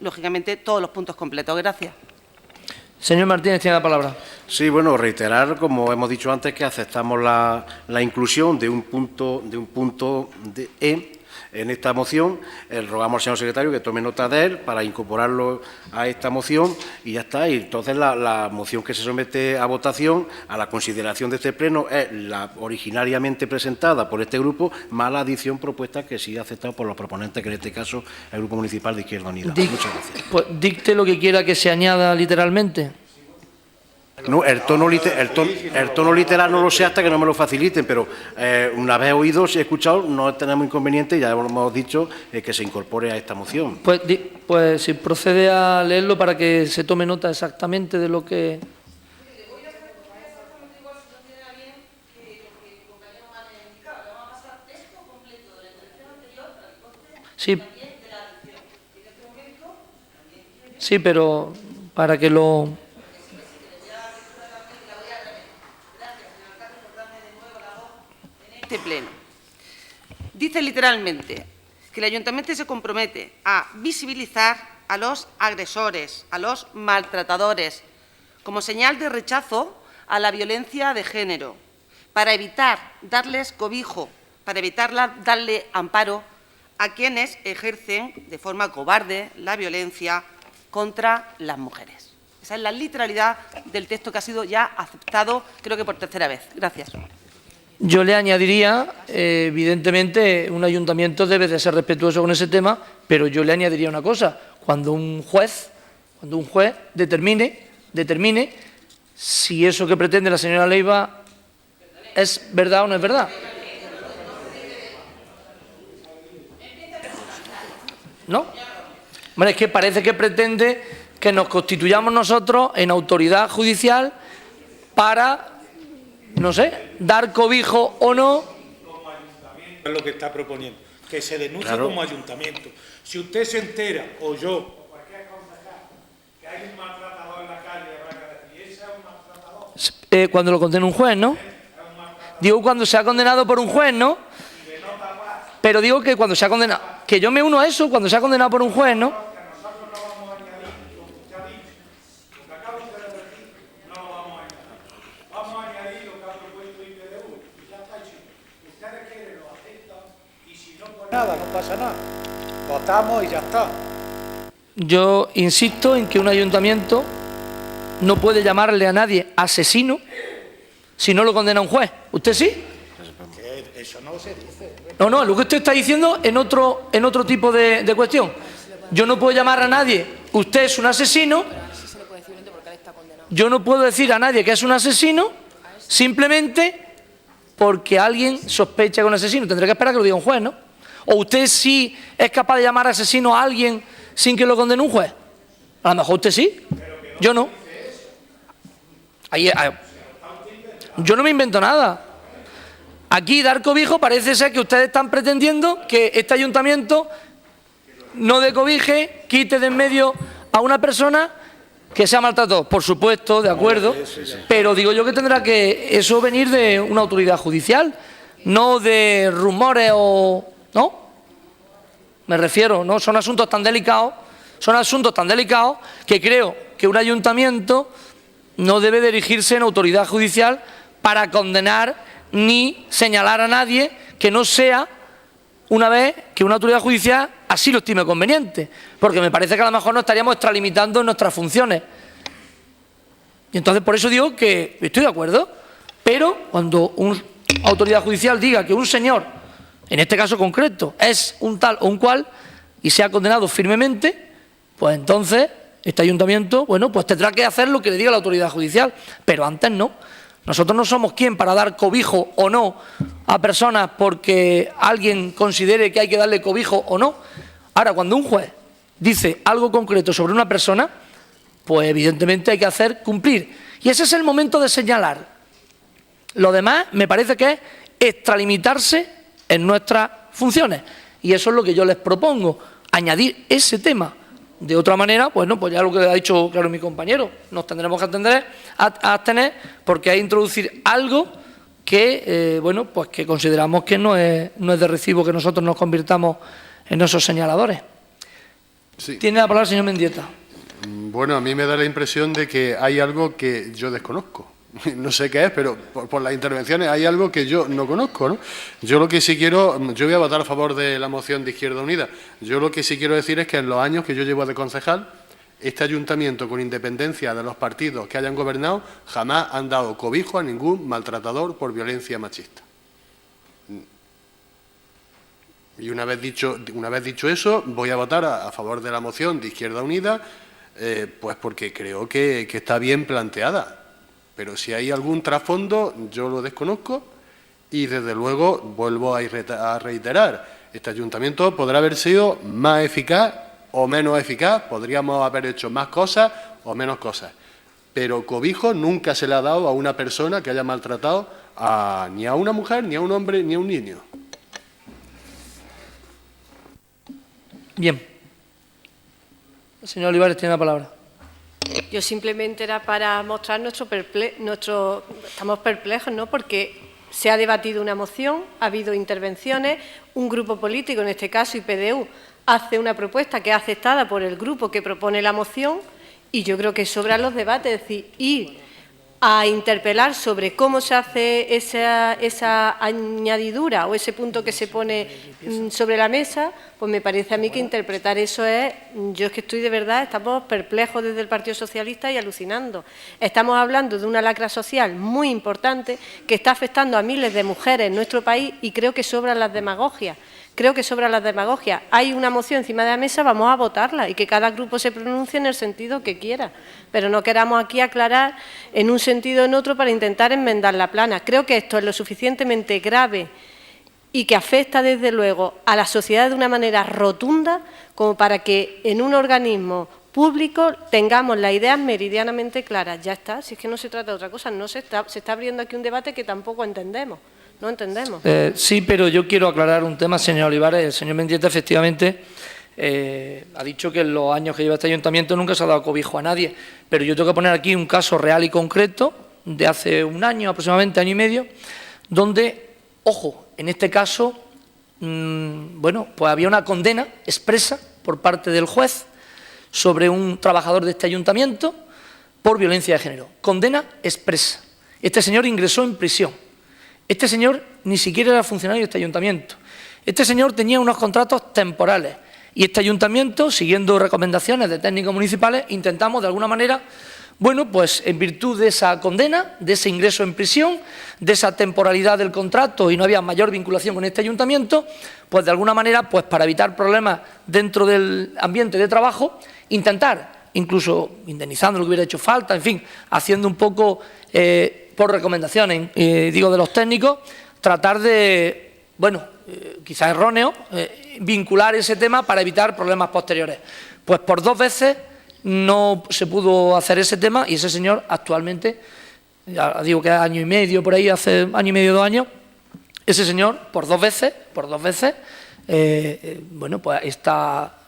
lógicamente, todos los puntos completos. Gracias. Señor Martínez, tiene la palabra. Sí, bueno, reiterar, como hemos dicho antes, que aceptamos la inclusión de un punto de E en esta moción. Rogamos al señor secretario que tome nota de él para incorporarlo a esta moción y ya está. Y entonces la moción que se somete a votación, a la consideración de este pleno, es la originariamente presentada por este grupo, más la adición propuesta que sí ha aceptado por los proponentes, que en este caso es el Grupo Municipal de Izquierda Unida. Muchas gracias. Pues dicte lo que quiera que se añada literalmente. No, el tono literal no lo sé hasta que no me lo faciliten, pero una vez oído, si he escuchado, no tenemos inconveniente, ya hemos dicho que se incorpore a esta moción. Pues si procede a leerlo para que se tome nota exactamente de lo que... Sí, pero para que lo... Pleno. Dice literalmente que el Ayuntamiento se compromete a visibilizar a los agresores, a los maltratadores, como señal de rechazo a la violencia de género, para evitar darles cobijo, para evitar darle amparo a quienes ejercen de forma cobarde la violencia contra las mujeres. Esa es la literalidad del texto que ha sido ya aceptado, creo que por tercera vez. Gracias. Yo le añadiría, evidentemente, un ayuntamiento debe de ser respetuoso con ese tema, pero yo le añadiría una cosa. Cuando un juez determine si eso que pretende la señora Leiva es verdad o no es verdad. ¿No? Bueno, es que parece que pretende que nos constituyamos nosotros en autoridad judicial para... no sé, dar cobijo o no. Como ayuntamiento es lo que está proponiendo, que se denuncie claro. Como ayuntamiento. Si usted se entera, o yo, o cualquier concejal, que hay un maltratador en la calle, habrá que decir, ¿ese es un maltratador? Cuando lo condena un juez, ¿no? Digo cuando se ha condenado por un juez, ¿no? Pero digo que cuando se ha condenado, que yo me uno a eso, cuando se ha condenado por un juez, ¿no? Nada, no pasa nada. Votamos y ya está. Yo insisto en que un ayuntamiento no puede llamarle a nadie asesino si no lo condena un juez. ¿Usted sí? Eso no se dice. No, lo que usted está diciendo en otro tipo de cuestión. Yo no puedo llamar a nadie, usted es un asesino. Yo no puedo decir a nadie que es un asesino simplemente porque alguien sospecha que es un asesino. Tendré que esperar a que lo diga un juez, ¿no? ¿O usted sí es capaz de llamar asesino a alguien sin que lo condene un juez? A lo mejor usted sí, yo no. Yo no me invento nada. Aquí dar cobijo parece ser que ustedes están pretendiendo que este ayuntamiento no dé cobije, quite de en medio a una persona que se ha maltratado. Por supuesto, de acuerdo, pero digo yo que tendrá que eso venir de una autoridad judicial, no de rumores o... ¿no? Me refiero, ¿no? Son asuntos tan delicados que creo que un ayuntamiento no debe dirigirse en autoridad judicial para condenar ni señalar a nadie que no sea una vez que una autoridad judicial así lo estime conveniente, porque me parece que a lo mejor nos estaríamos extralimitando en nuestras funciones. Y entonces por eso digo que estoy de acuerdo, pero cuando una autoridad judicial diga que un señor, en este caso concreto, es un tal o un cual y se ha condenado firmemente, pues entonces este ayuntamiento, bueno, pues tendrá que hacer lo que le diga la autoridad judicial, pero antes no. Nosotros no somos quien para dar cobijo o no a personas porque alguien considere que hay que darle cobijo o no. Ahora, cuando un juez dice algo concreto sobre una persona, pues evidentemente hay que hacer cumplir. Y ese es el momento de señalar. Lo demás me parece que es extralimitarse en nuestras funciones. Y eso es lo que yo les propongo, añadir ese tema. De otra manera, pues no, pues ya lo que ha dicho claro mi compañero, nos tendremos que abstener porque hay que introducir algo que, bueno, pues que consideramos que no es de recibo que nosotros nos convirtamos en esos señaladores. Sí. Tiene la palabra el señor Mendieta. Bueno, a mí me da la impresión de que hay algo que yo desconozco. No sé qué es, pero por las intervenciones hay algo que yo no conozco, ¿no? Yo lo que sí quiero, yo voy a votar a favor de la moción de Izquierda Unida. Yo lo que sí quiero decir es que en los años que yo llevo de concejal, este ayuntamiento, con independencia de los partidos que hayan gobernado, jamás han dado cobijo a ningún maltratador por violencia machista. Y una vez dicho eso, voy a votar a favor de la moción de Izquierda Unida, pues porque creo que está bien planteada. Pero si hay algún trasfondo, yo lo desconozco y, desde luego, vuelvo a reiterar, este ayuntamiento podrá haber sido más eficaz o menos eficaz, podríamos haber hecho más cosas o menos cosas, pero cobijo nunca se le ha dado a una persona que haya maltratado ni a una mujer, ni a un hombre, ni a un niño. Bien. El señor Olivares tiene la palabra. Yo simplemente era para mostrar estamos perplejos, ¿no? Porque se ha debatido una moción, ha habido intervenciones, un grupo político, en este caso IPDU, hace una propuesta que es aceptada por el grupo que propone la moción y yo creo que sobran los debates, es decir, ir a interpelar sobre cómo se hace esa añadidura o ese punto que se pone sobre la mesa, pues me parece a mí que interpretar eso es, yo es que estoy de verdad, estamos perplejos desde el Partido Socialista y alucinando. Estamos hablando de una lacra social muy importante que está afectando a miles de mujeres en nuestro país y creo que sobran las demagogias. Creo que sobra la demagogia. Hay una moción encima de la mesa, vamos a votarla y que cada grupo se pronuncie en el sentido que quiera. Pero no queramos aquí aclarar en un sentido o en otro para intentar enmendar la plana. Creo que esto es lo suficientemente grave y que afecta, desde luego, a la sociedad de una manera rotunda como para que en un organismo público tengamos las ideas meridianamente claras. Ya está, si es que no se trata de otra cosa, se está abriendo aquí un debate que tampoco entendemos. No entendemos. Sí, pero yo quiero aclarar un tema, señor Olivares. El señor Mendieta, efectivamente, ha dicho que en los años que lleva este ayuntamiento nunca se ha dado cobijo a nadie. Pero yo tengo que poner aquí un caso real y concreto de hace un año, aproximadamente año y medio, donde, ojo, en este caso, bueno, pues había una condena expresa por parte del juez sobre un trabajador de este ayuntamiento por violencia de género. Condena expresa. Este señor ingresó en prisión. Este señor ni siquiera era funcionario de este ayuntamiento. Este señor tenía unos contratos temporales y este ayuntamiento, siguiendo recomendaciones de técnicos municipales, intentamos de alguna manera, bueno, pues en virtud de esa condena, de ese ingreso en prisión, de esa temporalidad del contrato y no había mayor vinculación con este ayuntamiento, pues de alguna manera, pues para evitar problemas dentro del ambiente de trabajo, intentar, incluso indemnizando lo que hubiera hecho falta, en fin, haciendo un poco por recomendaciones, digo, de los técnicos, tratar de, bueno, quizás erróneo, vincular ese tema para evitar problemas posteriores. Pues por 2 veces no se pudo hacer ese tema y ese señor actualmente, ya digo que año y medio, por ahí, hace año y medio, 2 años, ese señor por dos veces, bueno, pues está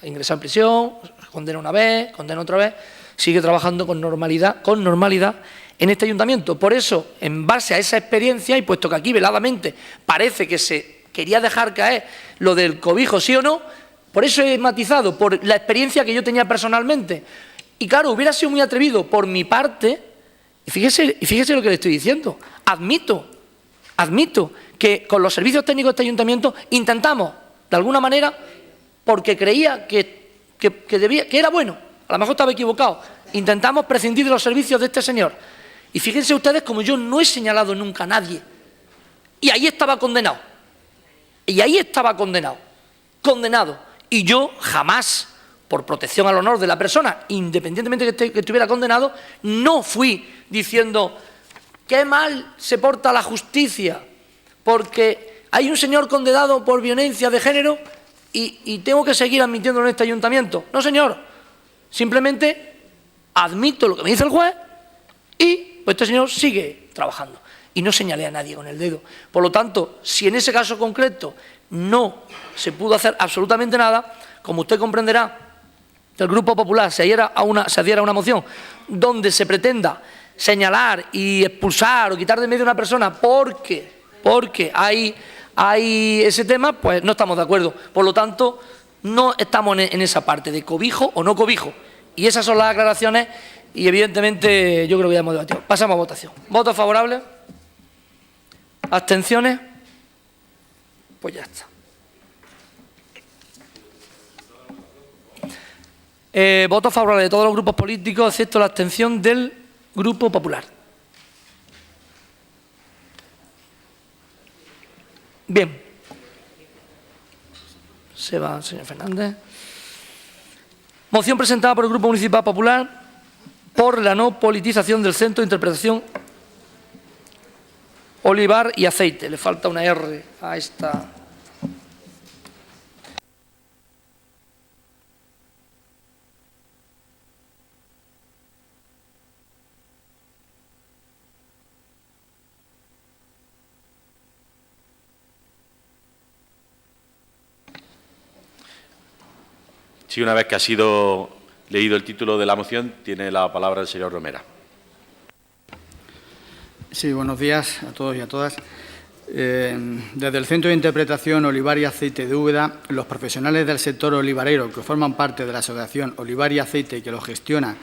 ingresado en prisión, condena una vez, condena otra vez, sigue trabajando con normalidad en este ayuntamiento. Por eso, en base a esa experiencia, y puesto que aquí veladamente parece que se quería dejar caer lo del cobijo, sí o no, por eso he matizado, por la experiencia que yo tenía personalmente. Y claro, hubiera sido muy atrevido por mi parte, y fíjese lo que le estoy diciendo, admito que con los servicios técnicos de este ayuntamiento intentamos, de alguna manera, porque creía que era bueno, a lo mejor estaba equivocado, intentamos prescindir de los servicios de este señor. Y fíjense ustedes como yo no he señalado nunca a nadie. Y ahí estaba condenado. Condenado. Y yo jamás, por protección al honor de la persona, independientemente que estuviera condenado, no fui diciendo qué mal se porta la justicia, porque hay un señor condenado por violencia de género y tengo que seguir admitiéndolo en este ayuntamiento. No, señor. Simplemente admito lo que me dice el juez y pues este señor sigue trabajando y no señalé a nadie con el dedo. Por lo tanto, si en ese caso concreto no se pudo hacer absolutamente nada, como usted comprenderá, que el Grupo Popular se adhiera a una moción donde se pretenda señalar y expulsar o quitar de medio a una persona porque hay ese tema, pues no estamos de acuerdo. Por lo tanto, No estamos en esa parte de cobijo o no cobijo. Y esas son las aclaraciones y, evidentemente, yo creo que ya hemos debatido. Pasamos a votación. ¿Votos favorables? ¿Abstenciones? Pues ya está. Votos favorables de todos los grupos políticos, excepto la abstención del Grupo Popular. Bien. Se va el señor Fernández. Moción presentada por el Grupo Municipal Popular por la no politización del Centro de Interpretación Olivar y Aceite. Le falta una R a esta. Sí, una vez que ha sido leído el título de la moción, tiene la palabra el señor Romera. Sí, buenos días a todos y a todas. Desde el Centro de Interpretación Olivar y Aceite de Úbeda, los profesionales del sector olivarero que forman parte de la asociación Olivar y Aceite y que lo gestiona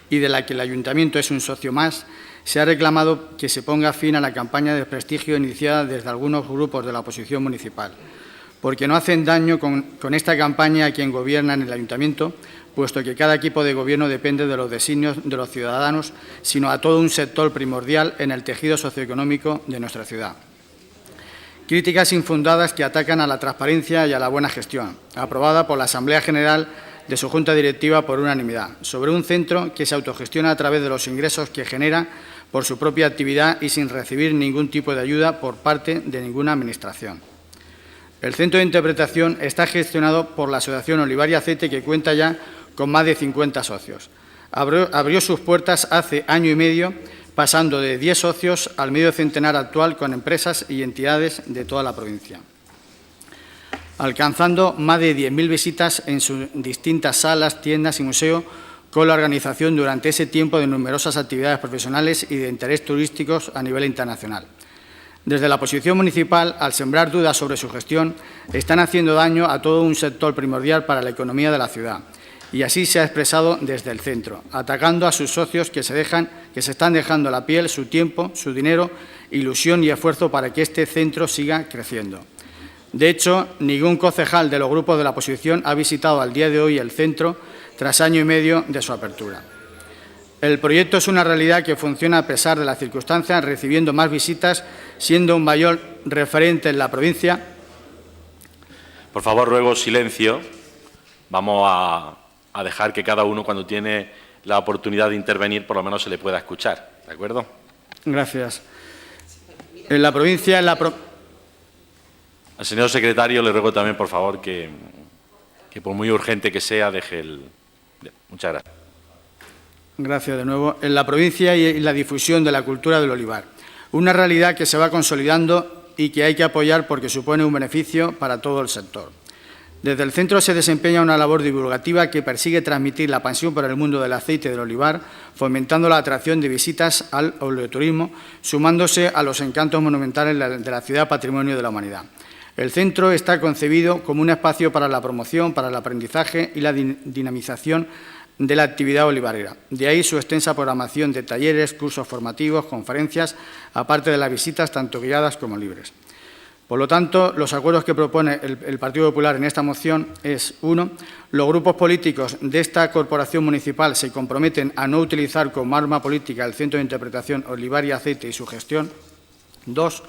y de la que el Ayuntamiento es un socio más, se ha reclamado que se ponga fin a la campaña de desprestigio iniciada desde algunos grupos de la oposición municipal, porque no hacen daño con esta campaña a quien gobierna en el Ayuntamiento, puesto que cada equipo de gobierno depende de los designios de los ciudadanos, sino a todo un sector primordial en el tejido socioeconómico de nuestra ciudad. Críticas infundadas que atacan a la transparencia y a la buena gestión, aprobada por la Asamblea General de su Junta Directiva por unanimidad, sobre un centro que se autogestiona a través de los ingresos que genera por su propia actividad y sin recibir ningún tipo de ayuda por parte de ninguna administración. El Centro de Interpretación está gestionado por la Asociación Olivar y Aceite, que cuenta ya con más de 50 socios. Abrió sus puertas hace año y medio, pasando de 10 socios al medio centenar actual con empresas y entidades de toda la provincia, alcanzando más de 10.000 visitas en sus distintas salas, tiendas y museos, con la organización durante ese tiempo de numerosas actividades profesionales y de interés turísticos a nivel internacional. Desde la oposición municipal, al sembrar dudas sobre su gestión, están haciendo daño a todo un sector primordial para la economía de la ciudad. Y así se ha expresado desde el centro, atacando a sus socios que se están dejando la piel, su tiempo, su dinero, ilusión y esfuerzo para que este centro siga creciendo. De hecho, ningún concejal de los grupos de la oposición ha visitado al día de hoy el centro tras año y medio de su apertura. El proyecto es una realidad que funciona a pesar de las circunstancias, recibiendo más visitas, siendo un mayor referente en la provincia. Por favor, ruego silencio. Vamos a dejar que cada uno, cuando tiene la oportunidad de intervenir, por lo menos se le pueda escuchar. ¿De acuerdo? Gracias. En la provincia... Al señor secretario le ruego también, por favor, que por muy urgente que sea, deje el... Muchas gracias. Gracias de nuevo. En la provincia y la difusión de la cultura del olivar. Una realidad que se va consolidando y que hay que apoyar porque supone un beneficio para todo el sector. Desde el centro se desempeña una labor divulgativa que persigue transmitir la pasión por el mundo del aceite del olivar, fomentando la atracción de visitas al oleoturismo, sumándose a los encantos monumentales de la ciudad patrimonio de la humanidad. El centro está concebido como un espacio para la promoción, para el aprendizaje y la dinamización de la actividad olivarera. De ahí su extensa programación de talleres, cursos formativos, conferencias, aparte de las visitas tanto guiadas como libres. Por lo tanto, los acuerdos que propone el Partido Popular en esta moción es: 1. Los grupos políticos de esta corporación municipal se comprometen a no utilizar como arma política el Centro de Interpretación Olivar y Aceite y su gestión. 2.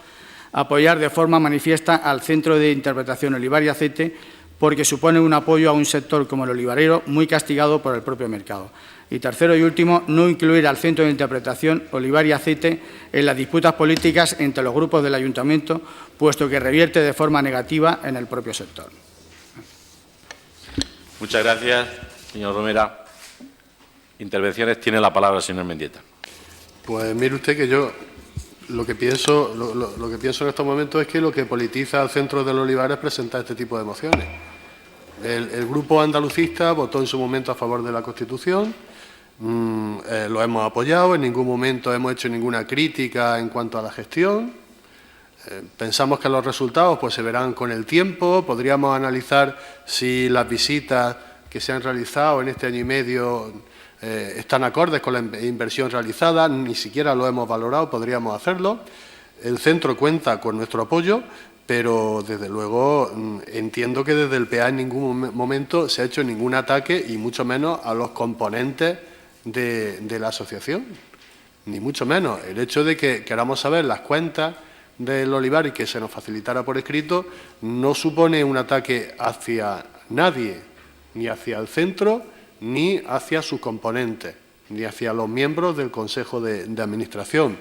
Apoyar de forma manifiesta al Centro de Interpretación Olivar y Aceite, porque supone un apoyo a un sector como el olivarero muy castigado por el propio mercado. Y tercero y último, no incluir al Centro de Interpretación Olivar y Aceite en las disputas políticas entre los grupos del Ayuntamiento, puesto que revierte de forma negativa en el propio sector. Muchas gracias, señor Romera. Intervenciones. Tiene la palabra el señor Mendieta. Pues mire usted que yo lo que pienso en estos momentos es que lo que politiza al Centro del Olivar es presentar este tipo de mociones. El grupo andalucista votó en su momento a favor de la Constitución, lo hemos apoyado, en ningún momento hemos hecho ninguna crítica en cuanto a la gestión. Pensamos que los resultados pues, se verán con el tiempo. Podríamos analizar si las visitas que se han realizado en este año y medio están acordes con la inversión realizada. Ni siquiera lo hemos valorado, podríamos hacerlo. El centro cuenta con nuestro apoyo, pero desde luego entiendo que desde el PA en ningún momento se ha hecho ningún ataque y mucho menos a los componentes de la asociación, ni mucho menos. El hecho de que queramos saber las cuentas del Olivar y que se nos facilitara por escrito no supone un ataque hacia nadie, ni hacia el centro, ni hacia sus componentes, ni hacia los miembros del Consejo de Administración.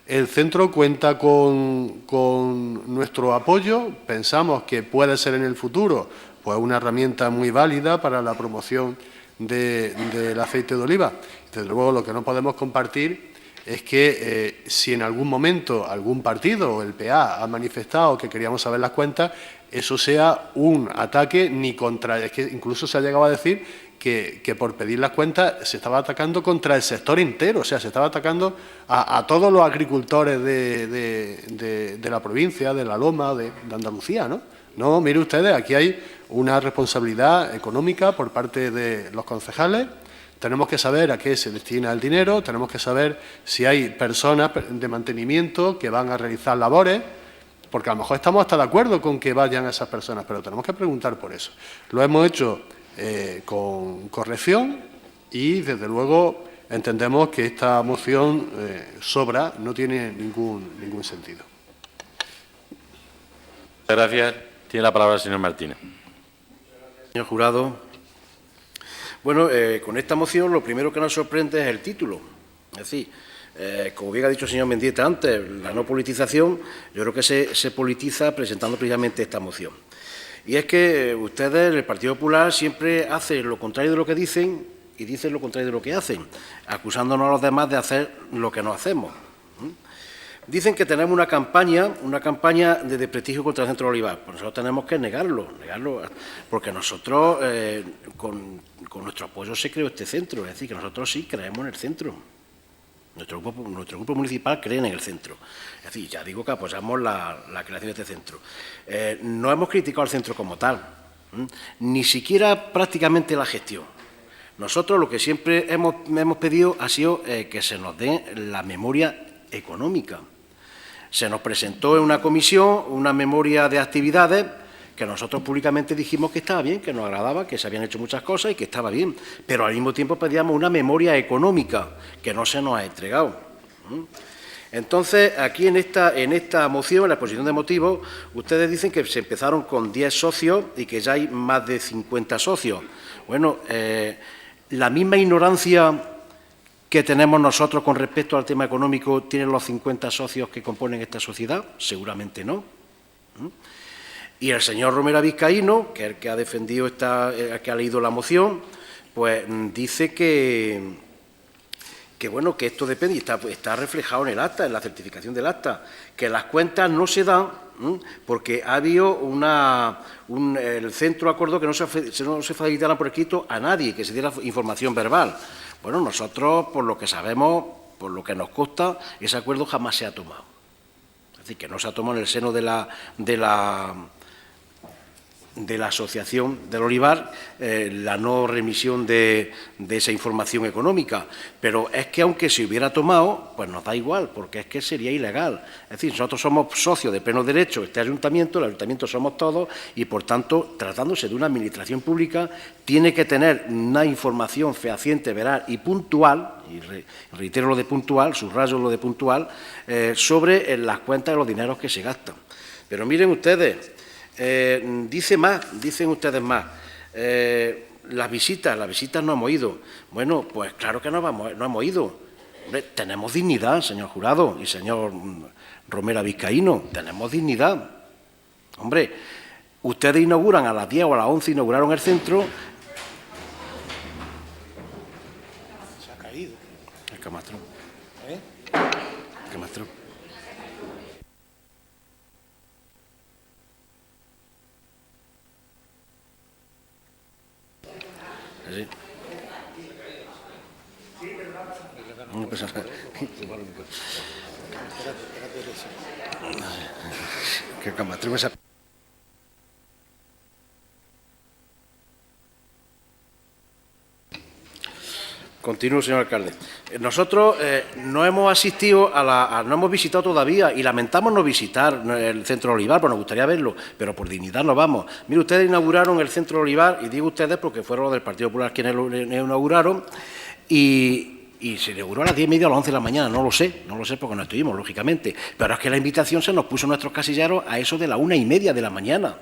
El centro cuenta con nuestro apoyo. Pensamos que puede ser en el futuro pues, una herramienta muy válida para la promoción del aceite de oliva. Desde luego, lo que no podemos compartir es que si en algún momento algún partido o el PA ha manifestado que queríamos saber las cuentas, eso sea un ataque ni contra... Es que incluso se ha llegado a decir que por pedir las cuentas se estaba atacando contra el sector entero, o sea, se estaba atacando a todos los agricultores de la provincia, de la Loma, de Andalucía, ¿no? No, mire ustedes, aquí hay una responsabilidad económica por parte de los concejales. Tenemos que saber a qué se destina el dinero, tenemos que saber si hay personas de mantenimiento que van a realizar labores, porque a lo mejor estamos hasta de acuerdo con que vayan esas personas, pero tenemos que preguntar por eso. Lo hemos hecho con corrección y, desde luego, entendemos que esta moción sobra, no tiene ningún sentido. Muchas gracias. Tiene la palabra el señor Martínez. Señor jurado. Bueno, con esta moción lo primero que nos sorprende es el título. Es decir, como bien ha dicho el señor Mendieta antes, la no politización, yo creo que se politiza presentando precisamente esta moción. Y es que ustedes, el Partido Popular, siempre hacen lo contrario de lo que dicen y dicen lo contrario de lo que hacen, acusándonos a los demás de hacer lo que no hacemos. Dicen que tenemos una campaña de desprestigio contra el Centro de Olivar. Pues nosotros tenemos que negarlo, porque nosotros, con nuestro apoyo se creó este centro, es decir, que nosotros sí creemos en el centro. Nuestro grupo municipal cree en el centro. Es decir, ya digo que apoyamos la creación de este centro. No hemos criticado al centro como tal, ni siquiera prácticamente la gestión. Nosotros lo que siempre hemos pedido ha sido que se nos dé la memoria económica. Se nos presentó en una comisión una memoria de actividades que nosotros públicamente dijimos que estaba bien, que nos agradaba, que se habían hecho muchas cosas y que estaba bien, pero al mismo tiempo pedíamos una memoria económica que no se nos ha entregado. Entonces, aquí en esta moción, en la exposición de motivos, ustedes dicen que se empezaron con 10 socios y que ya hay más de 50 socios. Bueno, la misma ignorancia que tenemos nosotros con respecto al tema económico tienen los 50 socios que componen esta sociedad, seguramente no. Y el señor Romero Vizcaíno, que es el que ha defendido que ha leído la moción, pues dice que bueno, que esto depende y está reflejado en el acta, en la certificación del acta, que las cuentas no se dan porque ha habido el centro acordó que no se facilitaran por escrito a nadie, que se diera información verbal. Bueno, nosotros, por lo que sabemos, por lo que nos consta, ese acuerdo jamás se ha tomado. Es decir, que no se ha tomado en el seno de la asociación del olivar la no remisión de esa información económica. Pero es que aunque se hubiera tomado, pues nos da igual, porque es que sería ilegal. Es decir, nosotros somos socios de pleno derecho de este ayuntamiento, el ayuntamiento somos todos y, por tanto, tratándose de una administración pública, tiene que tener una información fehaciente, veraz y puntual, y reitero lo de puntual, subrayo lo de puntual, sobre las cuentas de los dineros que se gastan. Pero miren ustedes, dicen ustedes más, las visitas no hemos ido. Bueno, pues claro que no hemos ido. Hombre, tenemos dignidad, señor jurado y señor Romero Vizcaíno, tenemos dignidad. Hombre, ustedes inauguran a las 10 o a las 11, inauguraron el centro. Se ha caído. El camastrón. El camastrón. Sí. Continúo, señor alcalde. Nosotros no hemos asistido no hemos visitado todavía y lamentamos no visitar el Centro Olivar, pues nos gustaría verlo, pero por dignidad no vamos. Mire, ustedes inauguraron el Centro Olivar, y digo ustedes porque fueron los del Partido Popular quienes lo inauguraron, y se inauguró a las 10:30 o a las 11 de la mañana, no lo sé porque no estuvimos, lógicamente, pero es que la invitación se nos puso en nuestros casilleros a eso de las 1:30 de la mañana,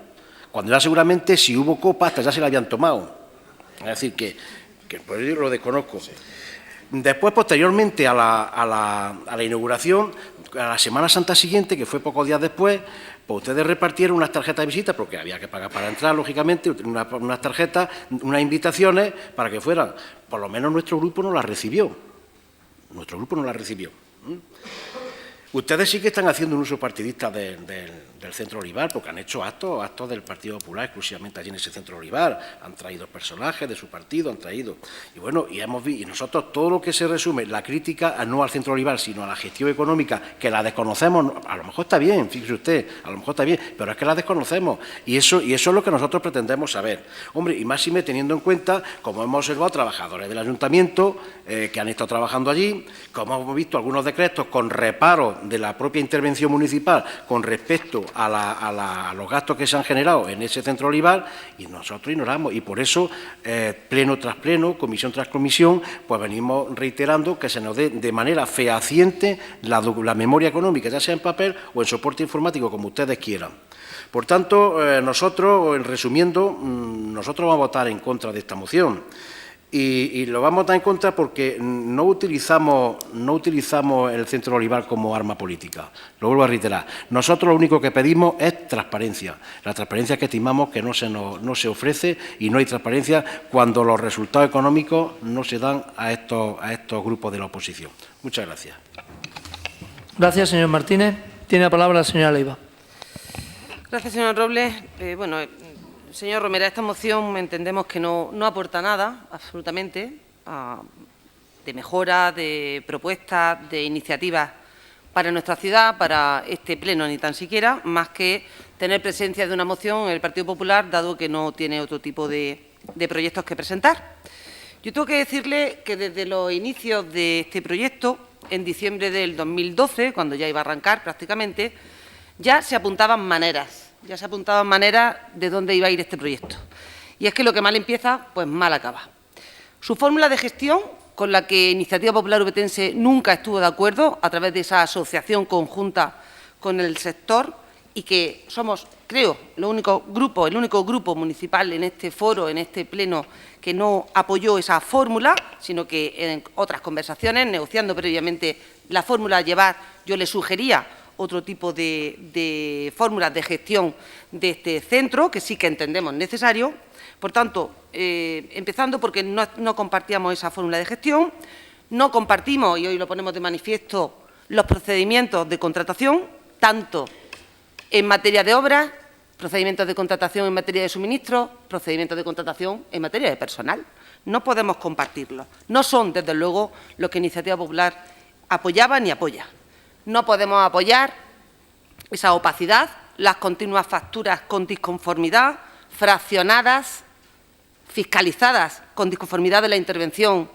cuando ya seguramente si hubo copas ya se la habían tomado. Es decir, que por ello lo desconozco. Sí. Después, posteriormente a la inauguración, a la Semana Santa siguiente, que fue pocos días después, pues ustedes repartieron unas tarjetas de visita, porque había que pagar para entrar, lógicamente, unas tarjetas, unas invitaciones para que fueran. Por lo menos nuestro grupo no las recibió. Nuestro grupo no las recibió. Ustedes sí que están haciendo un uso partidista del Centro Olivar, porque han hecho actos del Partido Popular exclusivamente allí en ese Centro Olivar. Han traído personajes de su partido, han traído. Y bueno, y nosotros todo lo que se resume, la crítica no al Centro Olivar, sino a la gestión económica, que la desconocemos, a lo mejor está bien, fíjese usted, a lo mejor está bien, pero es que la desconocemos. Y eso es lo que nosotros pretendemos saber. Hombre, y máxime teniendo en cuenta, como hemos observado, trabajadores del ayuntamiento que han estado trabajando allí, como hemos visto algunos decretos con reparos de la propia intervención municipal con respecto a los gastos que se han generado en ese Centro Olivar, y nosotros ignoramos. Y por eso, pleno tras pleno, comisión tras comisión, pues venimos reiterando que se nos dé de manera fehaciente la memoria económica, ya sea en papel o en soporte informático, como ustedes quieran. Por tanto, nosotros, resumiendo, nosotros vamos a votar en contra de esta moción. Y lo vamos a votar en contra porque no utilizamos el Centro Olivar como arma política. Lo vuelvo a reiterar. Nosotros lo único que pedimos es transparencia. La transparencia que estimamos que no se ofrece, y no hay transparencia cuando los resultados económicos no se dan a estos grupos de la oposición. Muchas gracias. Gracias, señor Martínez. Tiene la palabra la señora Leiva. Gracias, señor Robles. Señor Romera, esta moción entendemos que no aporta nada, absolutamente, de mejora, de propuestas, de iniciativas para nuestra ciudad, para este pleno, ni tan siquiera, más que tener presencia de una moción en el Partido Popular, dado que no tiene otro tipo de proyectos que presentar. Yo tengo que decirle que desde los inicios de este proyecto, en diciembre del 2012, cuando ya iba a arrancar prácticamente, ya se apuntaban maneras de dónde iba a ir este proyecto. Y es que lo que mal empieza, pues mal acaba. Su fórmula de gestión, con la que Iniciativa Popular Ovetense nunca estuvo de acuerdo, a través de esa asociación conjunta con el sector, y que somos, creo, el único grupo municipal en este foro, en este pleno, que no apoyó esa fórmula, sino que en otras conversaciones, negociando previamente la fórmula a llevar, yo le sugería otro tipo de fórmulas de gestión de este centro, que sí que entendemos necesario. Por tanto, empezando porque no compartíamos esa fórmula de gestión, no compartimos, y hoy lo ponemos de manifiesto, los procedimientos de contratación, tanto en materia de obras, procedimientos de contratación en materia de suministros, procedimientos de contratación en materia de personal. No podemos compartirlos. No son, desde luego, lo que Iniciativa Popular apoyaba ni apoya. No podemos apoyar esa opacidad, las continuas facturas con disconformidad, fraccionadas, fiscalizadas con disconformidad de la intervención,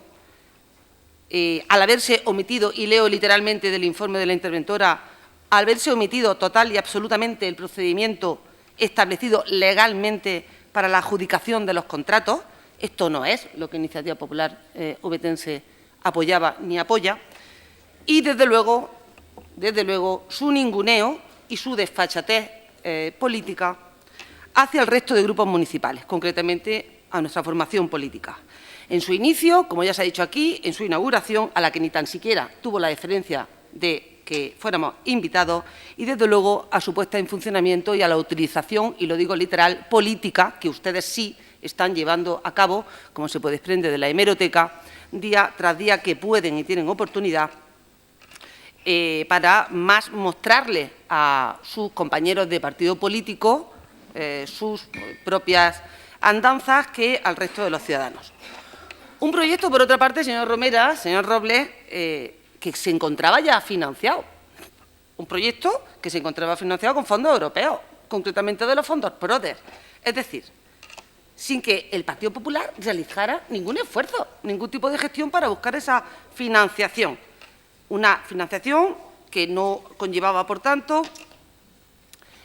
al haberse omitido, y leo literalmente del informe de la interventora, al haberse omitido total y absolutamente el procedimiento establecido legalmente para la adjudicación de los contratos. Esto no es lo que Iniciativa Popular Ovetense apoyaba ni apoya. Y, desde luego, su ninguneo y su desfachatez política hacia el resto de grupos municipales, concretamente a nuestra formación política. En su inicio, como ya se ha dicho aquí, en su inauguración, a la que ni tan siquiera tuvo la deferencia de que fuéramos invitados, y desde luego a su puesta en funcionamiento y a la utilización, y lo digo literal, política, que ustedes sí están llevando a cabo, como se desprende de la hemeroteca, día tras día que pueden y tienen oportunidad, para más mostrarle a sus compañeros de partido político sus propias andanzas que al resto de los ciudadanos. Un proyecto, por otra parte, señor Romera, señor Robles, que se encontraba ya financiado. un proyecto que se encontraba financiado con fondos europeos, concretamente de los fondos PRODER. Es decir, sin que el Partido Popular realizara ningún esfuerzo, ningún tipo de gestión para buscar esa financiación. Una financiación que no conllevaba, por tanto,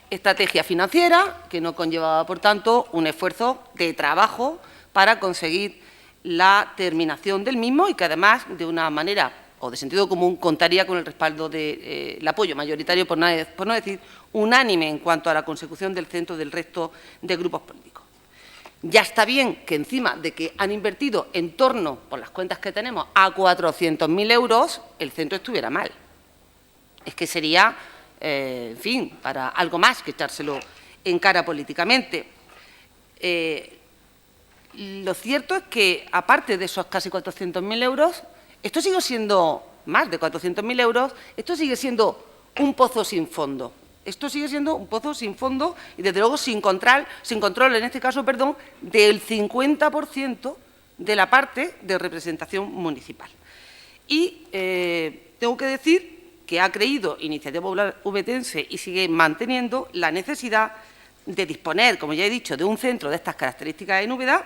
estrategia financiera, que no conllevaba, por tanto, un esfuerzo de trabajo para conseguir la terminación del mismo y que, además, de una manera o de sentido común, contaría con el respaldo del apoyo mayoritario, por no decir unánime, en cuanto a la consecución del centro del resto de grupos políticos. Ya está bien que, encima de que han invertido en torno, por las cuentas que tenemos, a 400.000 euros, el centro estuviera mal. Es que sería, en fin, para algo más que echárselo en cara políticamente. Lo cierto es que, aparte de esos casi 400.000 euros, esto sigue siendo más de 400.000 euros, esto sigue siendo un pozo sin fondo. Esto sigue siendo un pozo sin fondo y, desde luego, sin control, en este caso, perdón, del 50% de la parte de representación municipal. Y tengo que decir que ha creído Iniciativa Popular Ubetense y sigue manteniendo la necesidad de disponer, como ya he dicho, de un centro de estas características en Úbeda.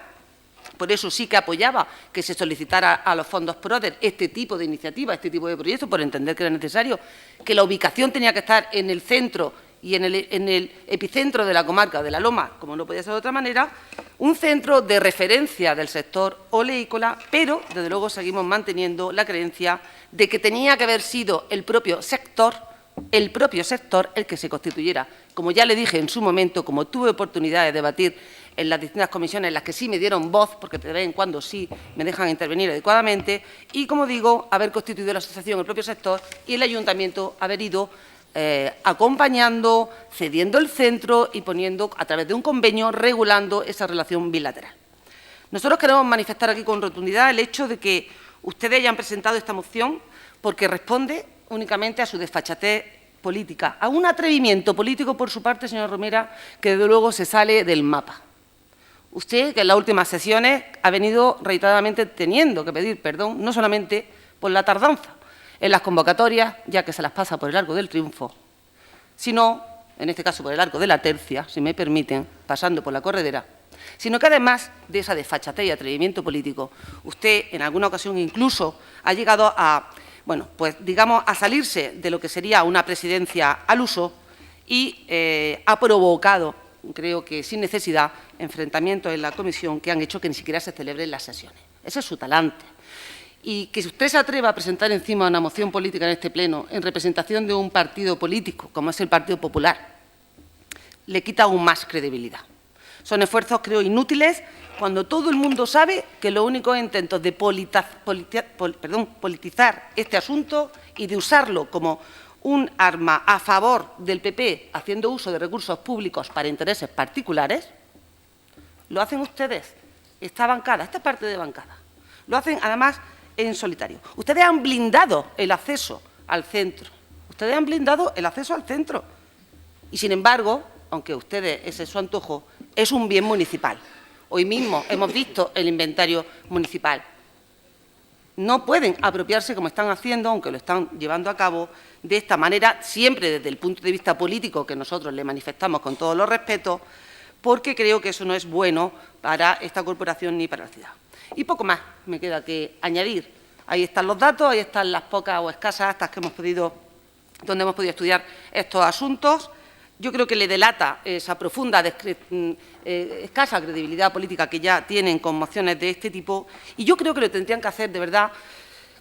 Por eso sí que apoyaba que se solicitara a los fondos PRODER este tipo de iniciativa, este tipo de proyectos, por entender que era necesario, que la ubicación tenía que estar en el centro y en el epicentro de la comarca de La Loma, como no podía ser de otra manera, un centro de referencia del sector oleícola, pero, desde luego, seguimos manteniendo la creencia de que tenía que haber sido el propio sector el que se constituyera. Como ya le dije en su momento, como tuve oportunidad de debatir en las distintas comisiones en las que sí me dieron voz, porque de vez en cuando sí me dejan intervenir adecuadamente, y, como digo, haber constituido la asociación el propio sector y el ayuntamiento haber ido acompañando, cediendo el centro y poniendo, a través de un convenio, regulando esa relación bilateral. Nosotros queremos manifestar aquí con rotundidad el hecho de que ustedes hayan presentado esta moción porque responde únicamente a su desfachatez política, a un atrevimiento político por su parte, señora Romera, que desde luego se sale del mapa. Usted, que en las últimas sesiones ha venido reiteradamente teniendo que pedir perdón, no solamente por la tardanza en las convocatorias, ya que se las pasa por el arco del triunfo, sino, en este caso, por el arco de la tercia, si me permiten, pasando por la corredera, sino que, además de esa desfachatez y atrevimiento político, usted, en alguna ocasión, incluso ha llegado a, bueno, pues digamos, a salirse de lo que sería una presidencia al uso y ha provocado, creo que sin necesidad, enfrentamientos en la comisión que han hecho que ni siquiera se celebren las sesiones. Ese es su talante. Y que usted se atreva a presentar encima una moción política en este pleno en representación de un partido político, como es el Partido Popular, le quita aún más credibilidad. Son esfuerzos, creo, inútiles, cuando todo el mundo sabe que los únicos intentos de politizar este asunto y de usarlo como un arma a favor del PP, haciendo uso de recursos públicos para intereses particulares, lo hacen ustedes, esta bancada, esta parte de bancada. Lo hacen, además, en solitario. Ustedes han blindado el acceso al centro. Ustedes han blindado el acceso al centro. Y, sin embargo, aunque ustedes, ese es su antojo, es un bien municipal. Hoy mismo hemos visto el inventario municipal. No pueden apropiarse, como están haciendo, aunque lo están llevando a cabo, de esta manera, siempre desde el punto de vista político que nosotros le manifestamos con todos los respetos, porque creo que eso no es bueno para esta corporación ni para la ciudad. Y poco más me queda que añadir. Ahí están los datos, ahí están las pocas o escasas actas que donde hemos podido estudiar estos asuntos. Yo creo que le delata esa profunda, escasa credibilidad política que ya tienen con mociones de este tipo, y yo creo que lo tendrían que hacer, de verdad,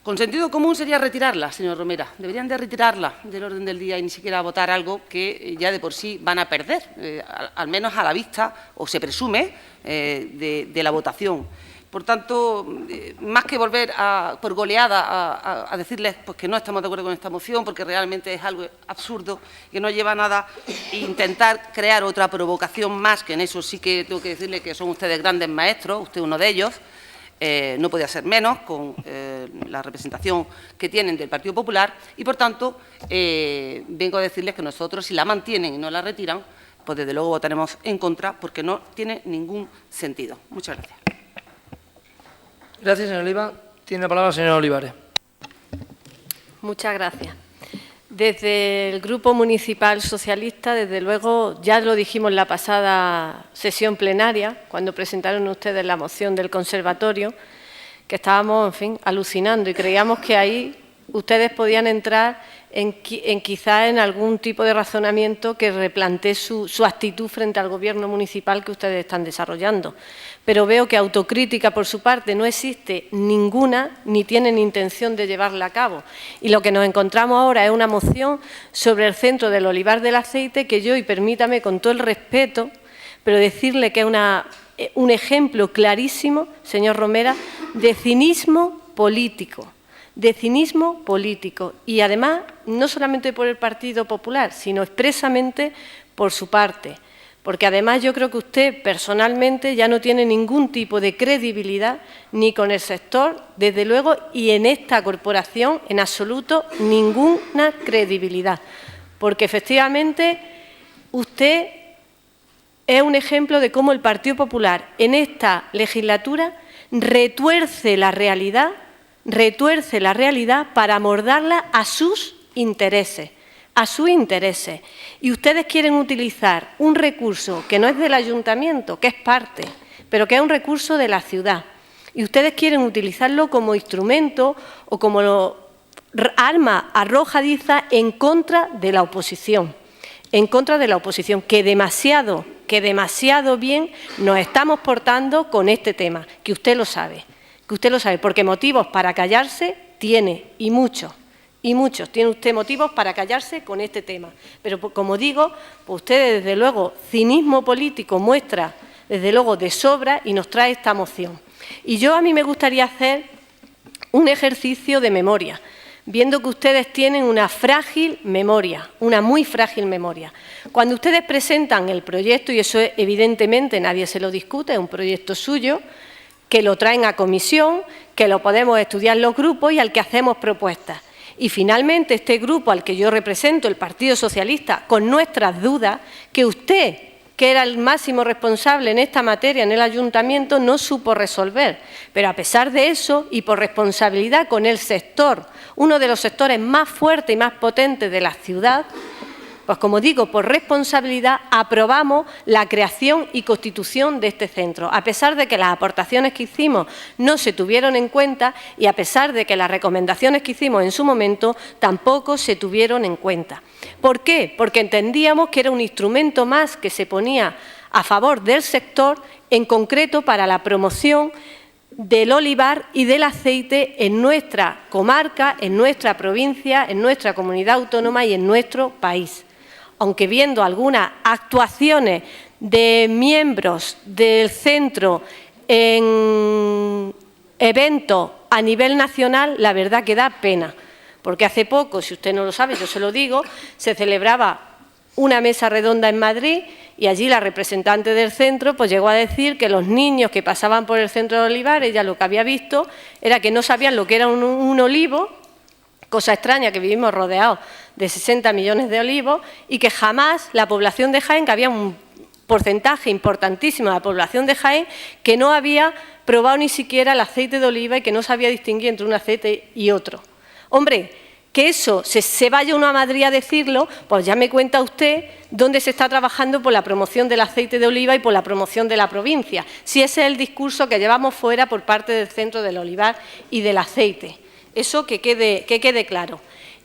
con sentido común, sería retirarla, señor Romera. Deberían de retirarla del orden del día y ni siquiera votar algo que ya de por sí van a perder, al menos a la vista, o se presume, de la votación. Por tanto, más que volver por goleada a decirles pues, que no estamos de acuerdo con esta moción, porque realmente es algo absurdo, que no lleva a nada, e intentar crear otra provocación más, que en eso sí que tengo que decirle que son ustedes grandes maestros, usted uno de ellos, no podía ser menos con la representación que tienen del Partido Popular, y por tanto vengo a decirles que nosotros, si la mantienen y no la retiran, pues desde luego votaremos en contra, porque no tiene ningún sentido. Muchas gracias. Gracias, señor Oliva. Tiene la palabra la señora Olivares. Muchas gracias. Desde el Grupo Municipal Socialista, desde luego, ya lo dijimos en la pasada sesión plenaria, cuando presentaron ustedes la moción del conservatorio, que estábamos, en fin, alucinando y creíamos que ahí ustedes podían entrar quizá en algún tipo de razonamiento que replantee su actitud frente al Gobierno municipal que ustedes están desarrollando. Pero veo que autocrítica por su parte no existe ninguna, ni tienen intención de llevarla a cabo. Y lo que nos encontramos ahora es una moción sobre el centro del Olivar del Aceite que yo, y permítame con todo el respeto, pero decirle que es un ejemplo clarísimo, señor Romera, de cinismo político. De cinismo político y además no solamente por el Partido Popular, sino expresamente por su parte, porque además yo creo que usted personalmente ya no tiene ningún tipo de credibilidad ni con el sector, desde luego, y en esta corporación en absoluto ninguna credibilidad, porque efectivamente usted es un ejemplo de cómo el Partido Popular en esta legislatura retuerce la realidad para amordarla a sus intereses, Y ustedes quieren utilizar un recurso que no es del ayuntamiento, que es parte, pero que es un recurso de la ciudad. Y ustedes quieren utilizarlo como instrumento o como arma arrojadiza en contra de la oposición. Que demasiado bien nos estamos portando con este tema, que usted lo sabe, porque motivos para callarse tiene, y muchos, tiene usted motivos para callarse con este tema. Pero, como digo, pues usted, desde luego, cinismo político muestra, desde luego, de sobra y nos trae esta moción. Y a mí me gustaría hacer un ejercicio de memoria, viendo que ustedes tienen una frágil memoria, una muy frágil memoria. Cuando ustedes presentan el proyecto, y eso evidentemente nadie se lo discute, es un proyecto suyo, que lo traen a comisión, que lo podemos estudiar los grupos y al que hacemos propuestas. Y finalmente este grupo al que yo represento, el Partido Socialista, con nuestras dudas, que usted, que era el máximo responsable en esta materia en el ayuntamiento, no supo resolver. Pero a pesar de eso, y por responsabilidad con el sector, uno de los sectores más fuertes y más potentes de la ciudad, pues como digo, por responsabilidad aprobamos la creación y constitución de este centro, a pesar de que las aportaciones que hicimos no se tuvieron en cuenta y a pesar de que las recomendaciones que hicimos en su momento tampoco se tuvieron en cuenta. ¿Por qué? Porque entendíamos que era un instrumento más que se ponía a favor del sector, en concreto para la promoción del olivar y del aceite en nuestra comarca, en nuestra provincia, en nuestra comunidad autónoma y en nuestro país. Aunque viendo algunas actuaciones de miembros del centro en eventos a nivel nacional, la verdad que da pena. Porque hace poco, si usted no lo sabe, yo se lo digo, se celebraba una mesa redonda en Madrid y allí la representante del centro pues llegó a decir que los niños que pasaban por el centro de Olivar, ella lo que había visto era que no sabían lo que era un olivo, cosa extraña que vivimos rodeados de 60 millones de olivos y que jamás la población de Jaén, que había un porcentaje importantísimo de la población de Jaén, que no había probado ni siquiera el aceite de oliva y que no sabía distinguir entre un aceite y otro. Hombre, que eso se vaya uno a Madrid a decirlo, pues ya me cuenta usted dónde se está trabajando por la promoción del aceite de oliva y por la promoción de la provincia, si ese es el discurso que llevamos fuera por parte del centro del olivar y del aceite. Eso que quede claro.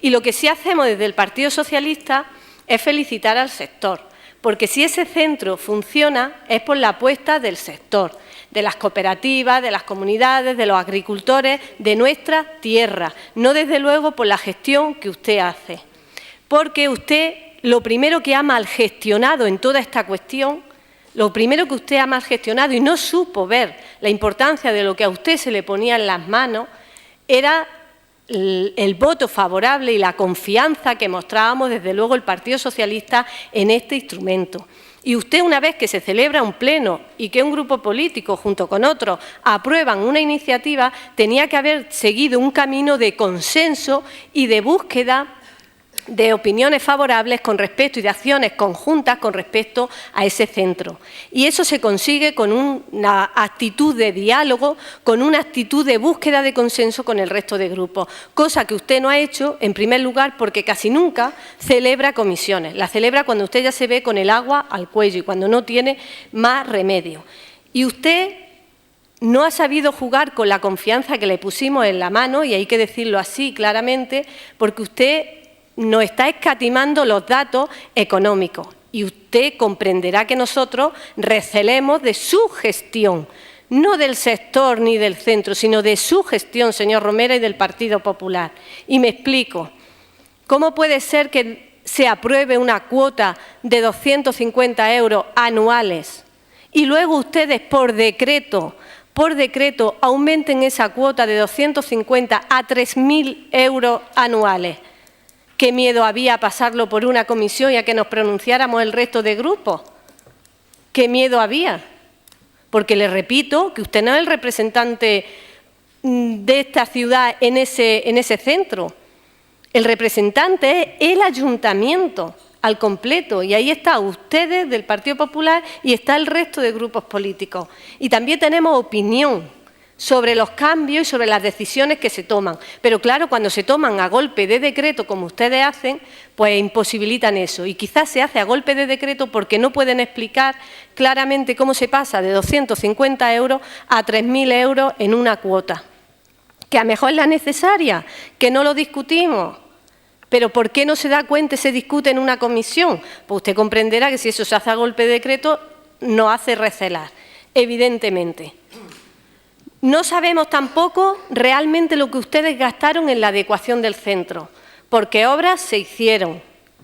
Y lo que sí hacemos desde el Partido Socialista es felicitar al sector, porque si ese centro funciona es por la apuesta del sector, de las cooperativas, de las comunidades, de los agricultores, de nuestra tierra, no desde luego por la gestión que usted hace. Porque usted lo primero que ha malgestionado en toda esta cuestión, lo primero que usted ha malgestionado y no supo ver la importancia de lo que a usted se le ponía en las manos, era el voto favorable y la confianza que mostrábamos desde luego el Partido Socialista en este instrumento. Y usted, una vez que se celebra un pleno y que un grupo político junto con otros aprueban una iniciativa, tenía que haber seguido un camino de consenso y de búsqueda de opiniones favorables con respecto y de acciones conjuntas con respecto a ese centro. Y eso se consigue con una actitud de diálogo, con una actitud de búsqueda de consenso con el resto de grupos, cosa que usted no ha hecho, en primer lugar, porque casi nunca celebra comisiones. La celebra cuando usted ya se ve con el agua al cuello y cuando no tiene más remedio. Y usted no ha sabido jugar con la confianza que le pusimos en la mano, y hay que decirlo así claramente, porque usted nos está escatimando los datos económicos y usted comprenderá que nosotros recelemos de su gestión, no del sector ni del centro, sino de su gestión, señor Romera, y del Partido Popular. Y me explico. ¿Cómo puede ser que se apruebe una cuota de 250 euros anuales y luego ustedes por decreto aumenten esa cuota de 250 a 3.000 euros anuales? ¿Qué miedo había a pasarlo por una comisión y a que nos pronunciáramos el resto de grupos? ¿Qué miedo había? Porque le repito que usted no es el representante de esta ciudad en ese centro. El representante es el ayuntamiento al completo, y ahí está ustedes del Partido Popular y está el resto de grupos políticos. Y también tenemos opinión sobre los cambios y sobre las decisiones que se toman. Pero claro, cuando se toman a golpe de decreto, como ustedes hacen, pues imposibilitan eso. Y quizás se hace a golpe de decreto porque no pueden explicar claramente cómo se pasa de 250 euros a 3.000 euros en una cuota. Que a lo mejor es la necesaria, que no lo discutimos. Pero ¿por qué no se da cuenta y se discute en una comisión? Pues usted comprenderá que si eso se hace a golpe de decreto, nos hace recelar, evidentemente. No sabemos tampoco realmente lo que ustedes gastaron en la adecuación del centro, porque obras se hicieron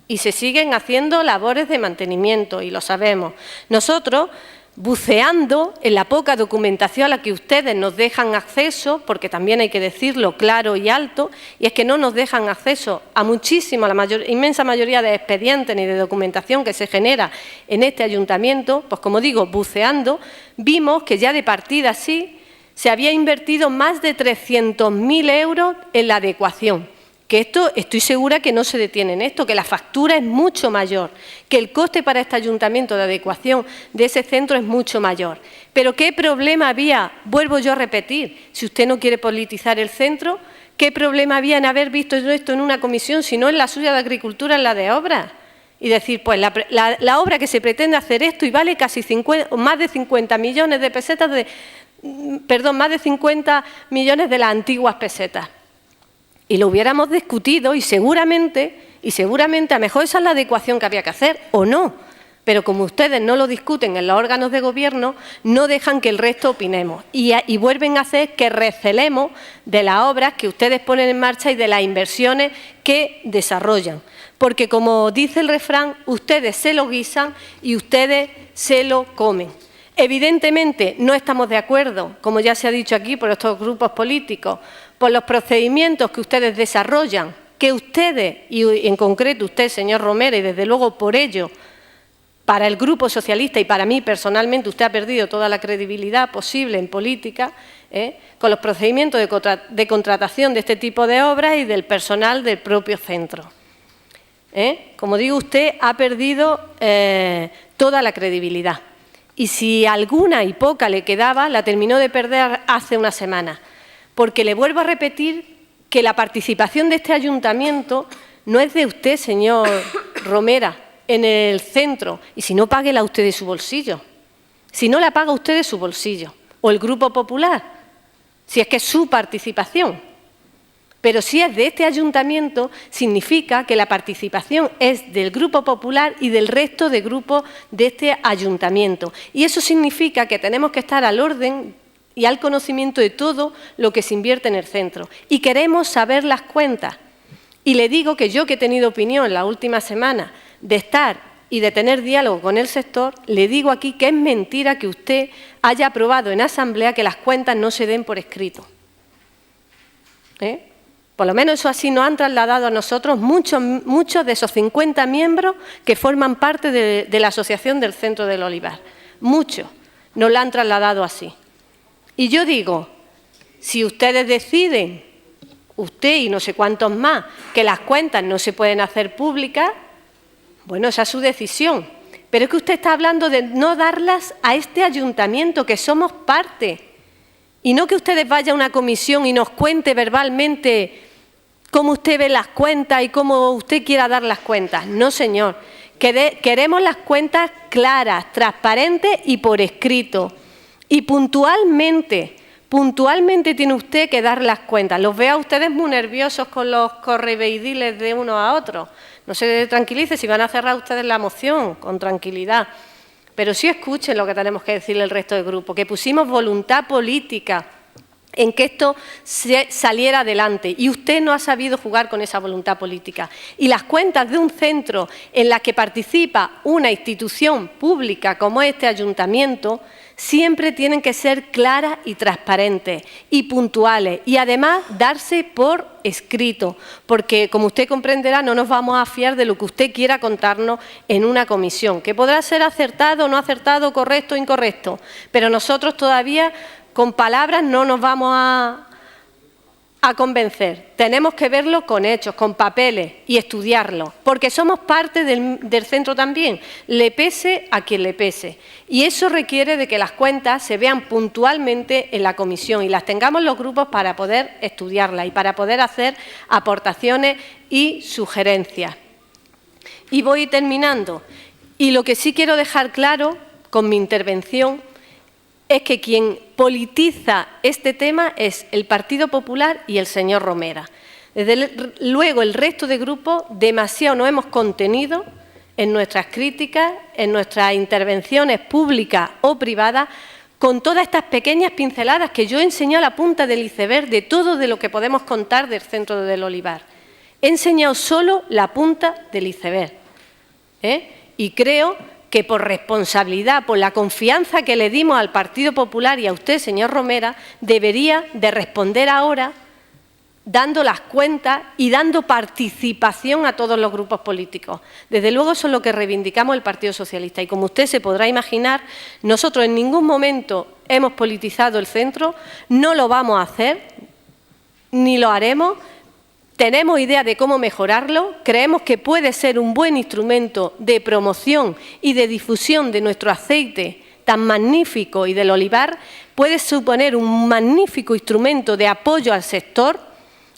y se siguen haciendo labores de mantenimiento, y lo sabemos. Nosotros, buceando en la poca documentación a la que ustedes nos dejan acceso, porque también hay que decirlo claro y alto, y es que no nos dejan acceso a muchísimo, la inmensa mayoría de expedientes ni de documentación que se genera en este ayuntamiento, pues como digo, buceando, vimos que ya de partida sí se había invertido más de 300.000 euros en la adecuación. Que esto, estoy segura que no se detiene en esto, que la factura es mucho mayor, que el coste para este ayuntamiento de adecuación de ese centro es mucho mayor. Pero ¿qué problema había? Vuelvo yo a repetir, si usted no quiere politizar el centro, ¿qué problema había en haber visto esto en una comisión, si no en la suya de Agricultura, en la de Obras? Y decir, pues la obra que se pretende hacer esto y vale casi más de 50 millones de pesetas más de 50 millones de las antiguas pesetas. Y lo hubiéramos discutido y seguramente a lo mejor esa es la adecuación que había que hacer o no. Pero como ustedes no lo discuten en los órganos de gobierno, no dejan que el resto opinemos. Y vuelven a hacer que recelemos de las obras que ustedes ponen en marcha y de las inversiones que desarrollan. Porque como dice el refrán, ustedes se lo guisan y ustedes se lo comen. Evidentemente no estamos de acuerdo, como ya se ha dicho aquí por estos grupos políticos, por los procedimientos que ustedes desarrollan, que ustedes, y en concreto usted, señor Romera, y desde luego por ello, para el Grupo Socialista y para mí personalmente, usted ha perdido toda la credibilidad posible en política, con los procedimientos de contratación de este tipo de obras y del personal del propio centro. Como digo, usted ha perdido toda la credibilidad. Y si alguna y poca le quedaba, la terminó de perder hace una semana. Porque le vuelvo a repetir que la participación de este ayuntamiento no es de usted, señor Romera, en el centro. Y si no, páguela usted de su bolsillo. Si no, la paga usted de su bolsillo. O el Grupo Popular, si es que es su participación. Pero si es de este ayuntamiento, significa que la participación es del Grupo Popular y del resto de grupos de este ayuntamiento. Y eso significa que tenemos que estar al orden y al conocimiento de todo lo que se invierte en el centro. Y queremos saber las cuentas. Y le digo que yo, que he tenido opinión la última semana de estar y de tener diálogo con el sector, le digo aquí que es mentira que usted haya aprobado en asamblea que las cuentas no se den por escrito. Por lo menos eso así nos han trasladado a nosotros muchos de esos 50 miembros que forman parte de la Asociación del Centro del Olivar. Muchos nos lo han trasladado así. Y yo digo, si ustedes deciden usted y no sé cuántos más, que las cuentas no se pueden hacer públicas, bueno, esa es su decisión. Pero es que usted está hablando de no darlas a este ayuntamiento, que somos parte. Y no que ustedes vayan a una comisión y nos cuente verbalmente cómo usted ve las cuentas y cómo usted quiera dar las cuentas. No, señor. Queremos las cuentas claras, transparentes y por escrito. Y puntualmente tiene usted que dar las cuentas. Los veo a ustedes muy nerviosos con los correveidiles de uno a otro. No se tranquilice si van a cerrar ustedes la moción, con tranquilidad. Pero sí escuchen lo que tenemos que decirle el resto del grupo, que pusimos voluntad política en que esto saliera adelante y usted no ha sabido jugar con esa voluntad política. Y las cuentas de un centro en las que participa una institución pública como este ayuntamiento siempre tienen que ser claras y transparentes y puntuales y además darse por escrito, porque como usted comprenderá no nos vamos a fiar de lo que usted quiera contarnos en una comisión, que podrá ser acertado, no acertado, correcto o incorrecto, pero nosotros todavía con palabras no nos vamos a convencer. Tenemos que verlo con hechos, con papeles y estudiarlo, porque somos parte del centro también, le pese a quien le pese. Y eso requiere de que las cuentas se vean puntualmente en la comisión y las tengamos los grupos para poder estudiarlas y para poder hacer aportaciones y sugerencias. Y voy terminando. Y lo que sí quiero dejar claro con mi intervención es que quien politiza este tema es el Partido Popular y el señor Romera. Desde luego, el resto de grupos demasiado nos hemos contenido en nuestras críticas, en nuestras intervenciones públicas o privadas, con todas estas pequeñas pinceladas que yo he enseñado a la punta del iceberg de todo de lo que podemos contar del centro del Olivar. He enseñado solo la punta del iceberg. Y creo que por responsabilidad, por la confianza que le dimos al Partido Popular y a usted, señor Romera, debería de responder ahora dando las cuentas y dando participación a todos los grupos políticos. Desde luego eso es lo que reivindicamos el Partido Socialista y como usted se podrá imaginar, nosotros en ningún momento hemos politizado el centro, no lo vamos a hacer, ni lo haremos. Tenemos idea de cómo mejorarlo, creemos que puede ser un buen instrumento de promoción y de difusión de nuestro aceite tan magnífico y del olivar, puede suponer un magnífico instrumento de apoyo al sector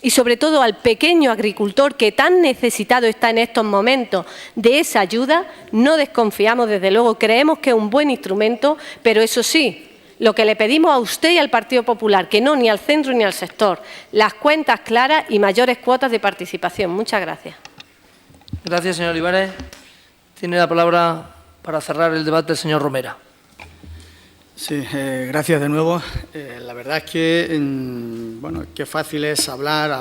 y sobre todo al pequeño agricultor que tan necesitado está en estos momentos de esa ayuda. No desconfiamos, desde luego, creemos que es un buen instrumento, pero eso sí, lo que le pedimos a usted y al Partido Popular, que no ni al centro ni al sector, las cuentas claras y mayores cuotas de participación. Muchas gracias. Gracias, señor Olivares. Tiene la palabra para cerrar el debate el señor Romera. Sí, gracias de nuevo. La verdad es que, bueno, qué fácil es hablar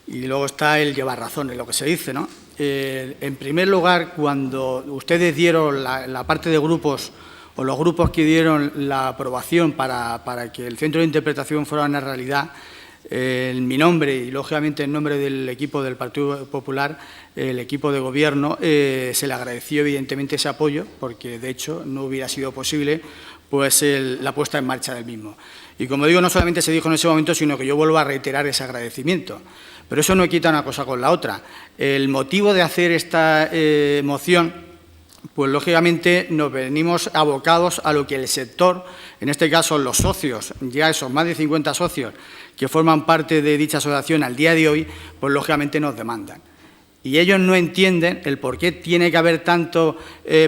y luego está el llevar razón en lo que se dice, ¿no? En primer lugar, cuando ustedes dieron la parte de grupos o los grupos que dieron la aprobación para que el centro de interpretación fuera una realidad, en mi nombre y, lógicamente, en nombre del equipo del Partido Popular, el equipo de Gobierno, se le agradeció, evidentemente, ese apoyo, porque, de hecho, no hubiera sido posible pues, la puesta en marcha del mismo. Y, como digo, no solamente se dijo en ese momento, sino que yo vuelvo a reiterar ese agradecimiento. Pero eso no quita una cosa con la otra. El motivo de hacer esta moción, pues lógicamente nos venimos abocados a lo que el sector, en este caso los socios, ya esos más de 50 socios que forman parte de dicha asociación al día de hoy, pues lógicamente nos demandan. Y ellos no entienden el por qué tiene que haber tanto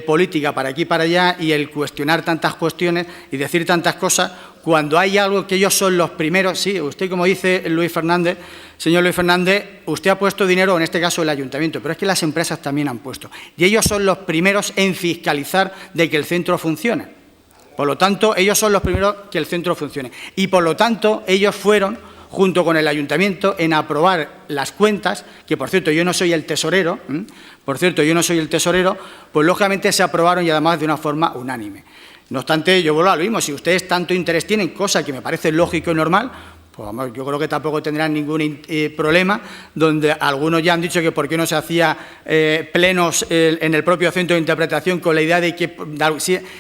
política para aquí y para allá y el cuestionar tantas cuestiones y decir tantas cosas cuando hay algo que ellos son los primeros. Sí, usted, como dice Luis Fernández, señor Luis Fernández, usted ha puesto dinero, en este caso el ayuntamiento, pero es que las empresas también han puesto. Y ellos son los primeros en fiscalizar de que el centro funcione. Por lo tanto, ellos son los primeros que el centro funcione. Y por lo tanto, ellos fueron, junto con el ayuntamiento, en aprobar las cuentas, que por cierto yo no soy el tesorero, pues lógicamente se aprobaron y además de una forma unánime. No obstante, yo vuelvo a lo mismo, si ustedes tanto interés tienen, cosa que me parece lógico y normal, Pues vamos, yo creo que tampoco tendrán ningún problema, donde algunos ya han dicho que por qué no se hacía plenos en el propio centro de interpretación con la idea de que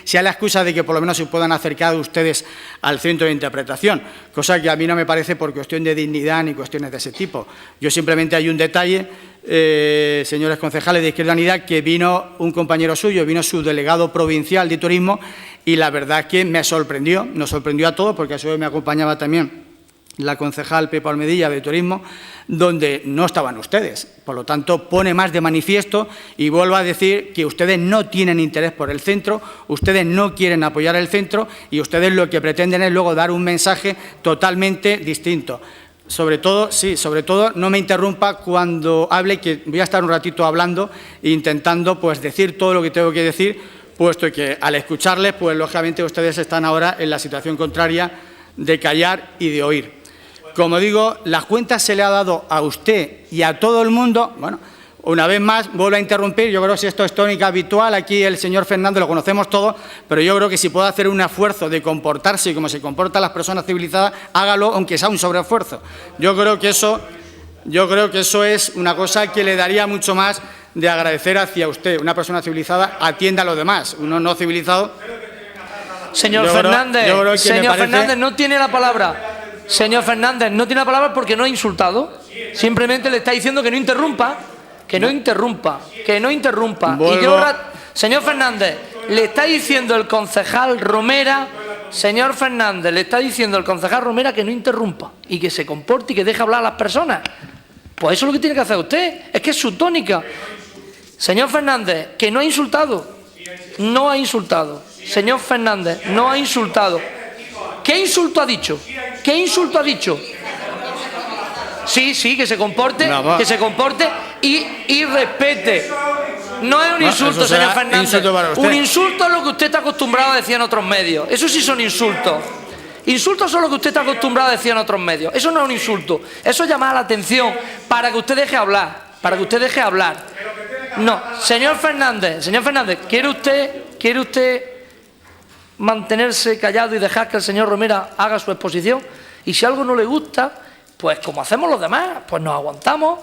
sea la excusa de que por lo menos se puedan acercar ustedes al centro de interpretación, cosa que a mí no me parece por cuestión de dignidad ni cuestiones de ese tipo. Yo simplemente hay un detalle, señores concejales de Izquierda Unida, que vino un compañero suyo, vino su delegado provincial de turismo y la verdad es que nos sorprendió a todos, porque a su vez me acompañaba también la concejal Pepa Almedilla de Turismo, donde no estaban ustedes. Por lo tanto, pone más de manifiesto y vuelvo a decir que ustedes no tienen interés por el centro, ustedes no quieren apoyar el centro y ustedes lo que pretenden es luego dar un mensaje totalmente distinto. Sobre todo, no me interrumpa cuando hable, que voy a estar un ratito hablando e intentando pues decir todo lo que tengo que decir, puesto que al escucharles, pues lógicamente ustedes están ahora en la situación contraria de callar y de oír. Como digo, las cuentas se le ha dado a usted y a todo el mundo. Bueno, una vez más, vuelvo a interrumpir. Yo creo que si esto es tónica habitual, aquí el señor Fernández lo conocemos todos, pero yo creo que si puede hacer un esfuerzo de comportarse como se comportan las personas civilizadas, hágalo, aunque sea un sobreesfuerzo. Yo creo que eso es una cosa que le daría mucho más de agradecer hacia usted. Una persona civilizada atiende a los demás, uno no civilizado. Señor Fernández, no tiene la palabra. Señor Fernández, no tiene la palabra porque no ha insultado. Simplemente le está diciendo que no interrumpa, que no interrumpa. Señor Fernández, le está diciendo el concejal Romera, señor Fernández, le está diciendo el concejal Romera que no interrumpa y que se comporte y que deje hablar a las personas. Pues eso es lo que tiene que hacer usted. Es que es su tónica. Señor Fernández, que no ha insultado. No ha insultado. Señor Fernández, no ha insultado. ¿Qué insulto ha dicho? ¿Qué insulto ha dicho? Sí, que se comporte y respete. No es un insulto, señor Fernández. Un insulto es lo que usted está acostumbrado a decir en otros medios. Eso sí son insultos. Insultos son lo que usted está acostumbrado a decir en otros medios. Eso no es un insulto. Eso es llamar la atención para que usted deje hablar. No, señor Fernández, ¿quiere usted mantenerse callado y dejar que el señor Romera haga su exposición? Y si algo no le gusta, pues como hacemos los demás, pues nos aguantamos,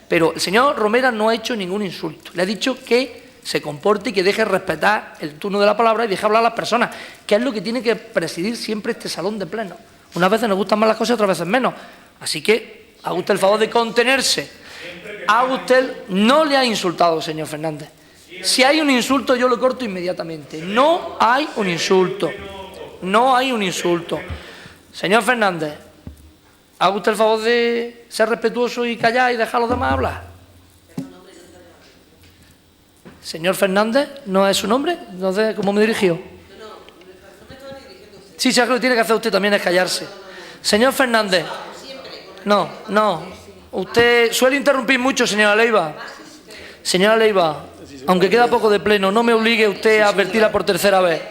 Pero el señor Romera no ha hecho ningún insulto. Le ha dicho que se comporte y que deje respetar el turno de la palabra y deje hablar a las personas, que es lo que tiene que presidir siempre este salón de pleno. Unas veces nos gustan más las cosas, otras veces menos. Así que haga usted el favor de contenerse. No le ha insultado, señor Fernández. Si hay un insulto, yo lo corto inmediatamente. No hay un insulto. Señor Fernández, haga usted el favor de ser respetuoso y callar y dejar a los demás hablar. Señor Fernández, ¿no es su nombre? No sé cómo me dirigió. Sí, lo que tiene que hacer usted también es callarse. Señor Fernández. No. Usted suele interrumpir mucho, señora Leiva. Señora Leiva, aunque queda poco de pleno, no me obligue usted a advertirla por tercera vez.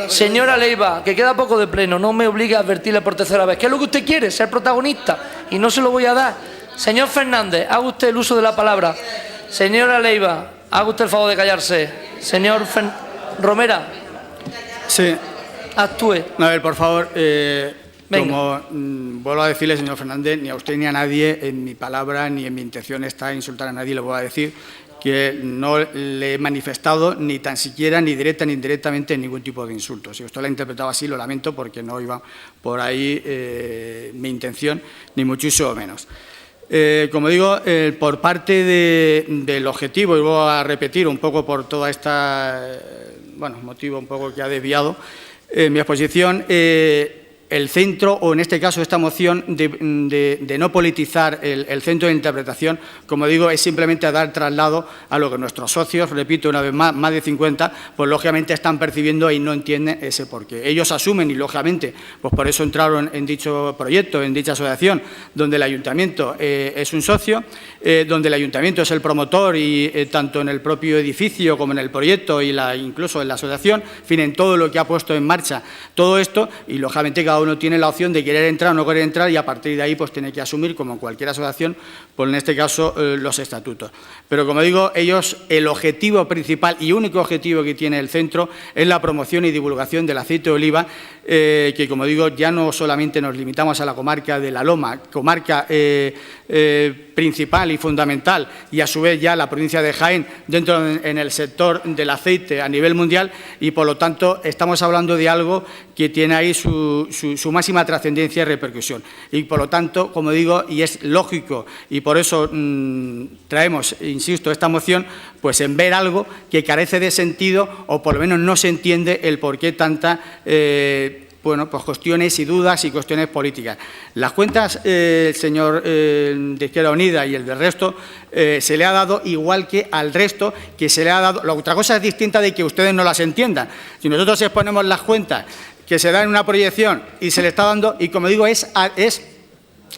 Señora Leiva, que queda poco de pleno, no me obligue a advertirle por tercera vez. ¿Qué es lo que usted quiere? Ser protagonista. Y no se lo voy a dar. Señor Fernández, haga usted el uso de la palabra. Señora Leiva, haga usted el favor de callarse. Señor Romera. Sí. Actúe. A ver, por favor, como vuelvo a decirle, señor Fernández, ni a usted ni a nadie, en mi palabra ni en mi intención está insultar a nadie, le voy a decir que no le he manifestado ni tan siquiera, ni directa ni indirectamente, ningún tipo de insulto. Si usted lo ha interpretado así, lo lamento, porque no iba por ahí mi intención, ni muchísimo menos. Como digo, por parte del objetivo, y voy a repetir un poco por toda esta, motivo un poco que ha desviado mi exposición, el centro, o en este caso esta moción, de no politizar el centro de interpretación, como digo, es simplemente dar traslado a lo que nuestros socios, repito una vez más de 50, pues lógicamente están percibiendo y no entienden ese porqué. Ellos asumen y lógicamente, pues por eso entraron en dicho proyecto, en dicha asociación, donde el ayuntamiento es un socio, donde el ayuntamiento es el promotor y tanto en el propio edificio como en el proyecto y incluso en la asociación, en fin, en todo lo que ha puesto en marcha todo esto, y lógicamente cada uno tiene la opción de querer entrar o no querer entrar y a partir de ahí pues tiene que asumir, como en cualquier asociación, pues en este caso los estatutos. Pero como digo, ellos, el objetivo principal y único objetivo que tiene el centro es la promoción y divulgación del aceite de oliva, que como digo, ya no solamente nos limitamos a la comarca de La Loma, comarca principal y fundamental, y a su vez ya la provincia de Jaén dentro en el sector del aceite a nivel mundial, y por lo tanto estamos hablando de algo que tiene ahí su máxima trascendencia y repercusión. Y por lo tanto, como digo, y es lógico, y por eso traemos, insisto, esta moción, pues en ver algo que carece de sentido o por lo menos no se entiende el por qué tanta bueno, pues cuestiones y dudas y cuestiones políticas. Las cuentas, el señor de Izquierda Unida y el del resto, se le ha dado igual que al resto que se le ha dado. La otra cosa es distinta de que ustedes no las entiendan. Si nosotros exponemos las cuentas que se dan en una proyección y se le está dando, y como digo, es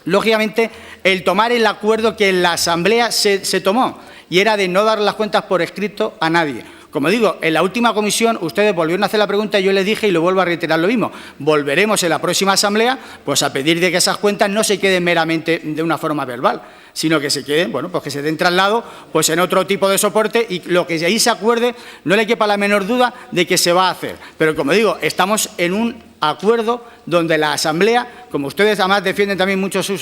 lógicamente el tomar el acuerdo que en la Asamblea se tomó, y era de no dar las cuentas por escrito a nadie. Como digo, en la última comisión ustedes volvieron a hacer la pregunta y yo les dije y lo vuelvo a reiterar lo mismo. Volveremos en la próxima asamblea pues a pedir de que esas cuentas no se queden meramente de una forma verbal, sino que se queden, bueno, pues que se den traslado pues en otro tipo de soporte y lo que ahí se acuerde no le quepa la menor duda de que se va a hacer. Pero como digo, estamos en un acuerdo donde la Asamblea, como ustedes además defienden también mucho su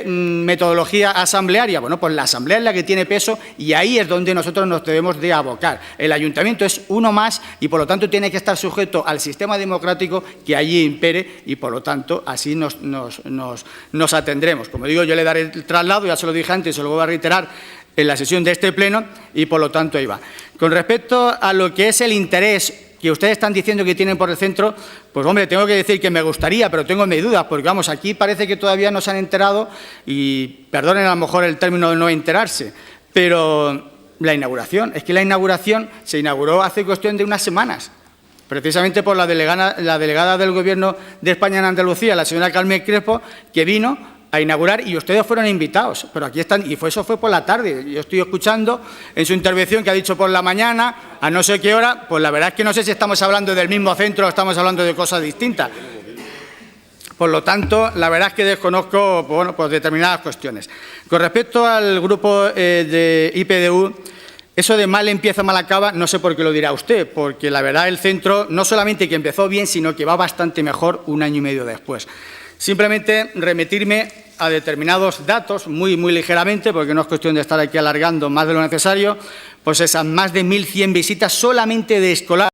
metodología asamblearia, bueno, pues la Asamblea es la que tiene peso y ahí es donde nosotros nos debemos de abocar. El Ayuntamiento es uno más y por lo tanto tiene que estar sujeto al sistema democrático que allí impere y por lo tanto así nos atendremos. Como digo, yo le daré el traslado, ya se lo dije antes, se lo voy a reiterar en la sesión de este pleno y por lo tanto ahí va. Con respecto a lo que es el interés que ustedes están diciendo que tienen por el centro, pues hombre, tengo que decir que me gustaría, pero tengo mis dudas, porque vamos, aquí parece que todavía no se han enterado, y perdonen a lo mejor el término de no enterarse, pero la inauguración, es que la inauguración se inauguró hace cuestión de unas semanas, precisamente por la delegada del Gobierno de España en Andalucía, la señora Carmen Crespo, que vino a inaugurar y ustedes fueron invitados, pero aquí están, y eso fue por la tarde. Yo estoy escuchando en su intervención que ha dicho por la mañana, a no sé qué hora, pues la verdad es que no sé si estamos hablando del mismo centro o estamos hablando de cosas distintas. Por lo tanto, la verdad es que desconozco, bueno, pues determinadas cuestiones. Con respecto al grupo de IPDU, eso de mal empieza, mal acaba, no sé por qué lo dirá usted, porque la verdad el centro no solamente que empezó bien, sino que va bastante mejor un año y medio después. Simplemente remitirme a determinados datos, muy ligeramente, porque no es cuestión de estar aquí alargando más de lo necesario, pues esas más de 1.100 visitas solamente de escolares